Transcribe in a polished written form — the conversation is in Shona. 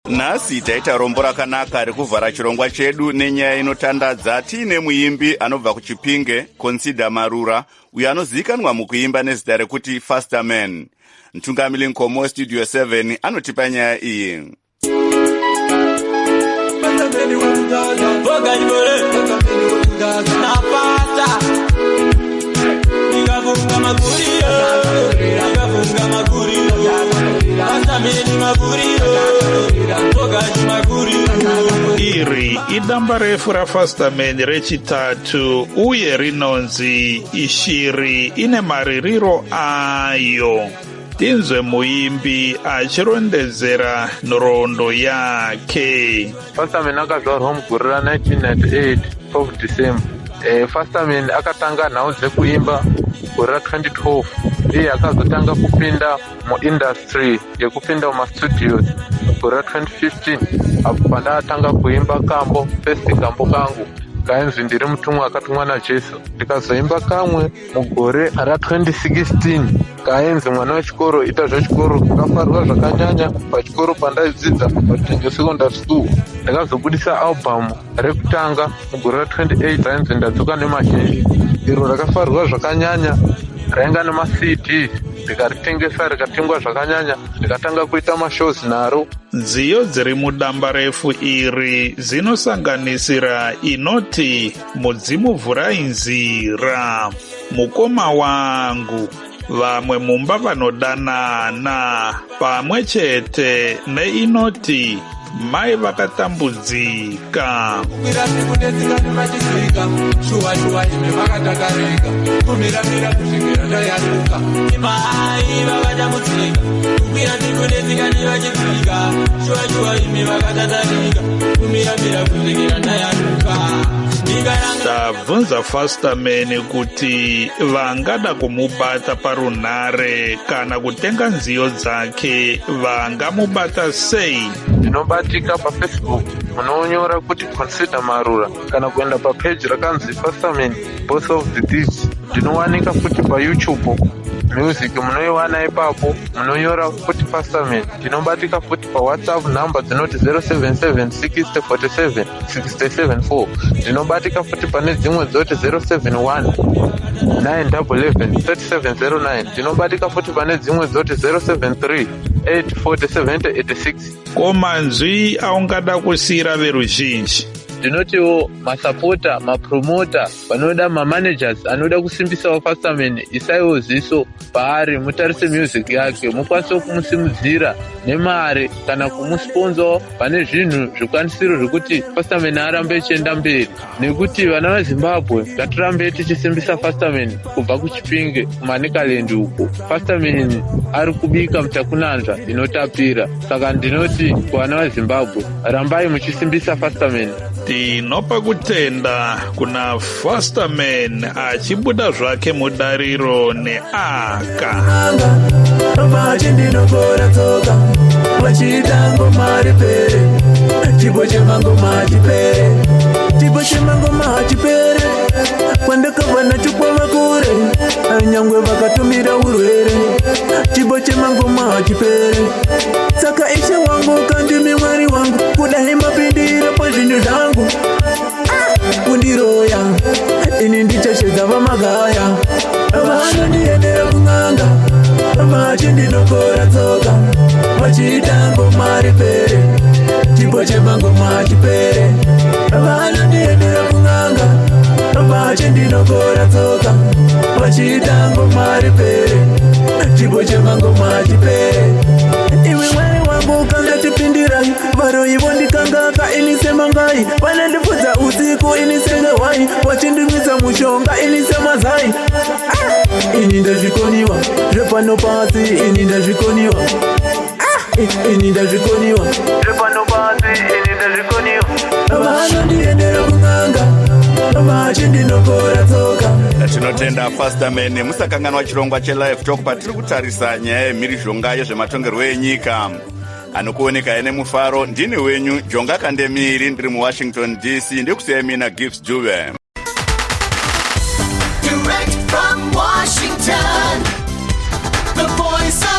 Nhasi taita rombo rakanaka rekuvhara chirongwa chedu nenyaya inotandadza tiine muimbi anobva kuChipinge, Consider Marura, uyo anozivikanwa mukuimba nezita rekuti Fasterman. Mtungamiri Nkomo Studio 7 anotipa nyaya iyi. Iri idamba refu raFasterman rechitatu uye rinonzi Ishiri ine maririro ayo. Tinzwe muimbi achirondedzera nhoroondo yake. Fasterman akazvarwa mugore ra1998 12 December. Fasterman akatanga nhau dzekuimba gore ra2012 iye akazotanga kupinda muindustry yekupinda mumastudios gore ra2015 apo pandatanga kuimba kambo first kambo kangu kainzi ndiri mutumwa akatumwa naJesu. Ndikazoimba kamwe mugore ra2016 kainzi mwana wechikoro ita zvechikoro. Kafarwa zvakanyanya pachikoro pandaidzidza patenjo secondary school. Ndakazobudisa album rekutanga mugore ra28 rainzi ndadzoka nemazhinji. Iro rakafarwa zvakanyanya rainga nemaCD. Ndikaritengesa rikatengwa zvakanyanya, ndikatanga kuita mashows naro. Nziyo dziri mudamba refu iri dzinosanganisira inoti mudzimu vhurai nzira, mukoma wangu, vamwe mumba vanodanana, pamwe chete neinoti mai vakatambudzika. Tabvunza Fasterman kuti vangada kumubata parunhare kana kutenga nziyo dzake vangamubata sei. Ndinobatika paFacebook munonyora kuti Consider Marura kana kuenda papage rakanzi Fasterman Boss of the Thieves. Ndinowanika futi paYouTube music munoiwana ipapo munonyora kuti Fasterman. Ndinobatika futi paWhatsApp number dzinoti 07760476774. Ndinobatika futi pane dzimwe dzoti 071-911-3709. Ndinobatika futi pane dzimwe dzoti 073-840-7086. Koma nzwi aungada kusiyira veruzhinji. Ndinotiwo masapota, mapromota, vanoda mamanagers anoda kusimbisawo Fasterman, isaiwo ziso paari, mutarise music yake, mukwanise kumusimudzira nemari kana kumusponsawo pane zvinhu zvikwanisiro zvekuti Fasterman arambe achienda mberi. Nekuti vana veZimbabwe ngatirambe tichisimbisa Fasterman kubva kuChipinge kuManicaland uko. Fasterman ari kubika mutakunanzva inotapira. Saka ndinoti kuvana veZimbabwe rambai muchisimbisa Fasterman. Tinopa kutenda kuna Fasterman achibuda zvake mudariro neaka. Kwandakabva nachikwa kure nyangwe vakatumira urwere chibo chemangoma hachipere. Saka Ishe wangu kandimi Mwari wangu kudai mapindiro pazvinhu zvangu kundiroya ini ndichashedza vamagaya vanondiendera kun'anga vachindinokora tsoka vachiita ngoma ripere chibo chemangoma hachipere. Vanondiendera kun'anga vachindinokora tsoka vachiita ngoma ripere chibo chemangoma hachipere. Iwe Mwari wangu kangachipindirai varoyi vondikangaka ini semangai vanandipfudza usiku ini sengehwai vachindimwisa mushonga ini semazai. Ini ndazvikoniwa zvepano pasi ini ndazvikoniwa ini ndazvikoniwa zvepano pasi ini ndazvikoniwa. Vanondiendera kun'anga vachindinokora tsoka. Tinotenda Fasterman musakanganwa chirongwa cheLive Talk patiri kutarisa nyaya yemhirizhonga yezvematongerwo enyika. Anokuoneka ene mufaro ndini wenyu Jonga Kandemiri ndiri muWashington DC ndikusiyai mina Gibbs Dube. Direct from Washington, the voice of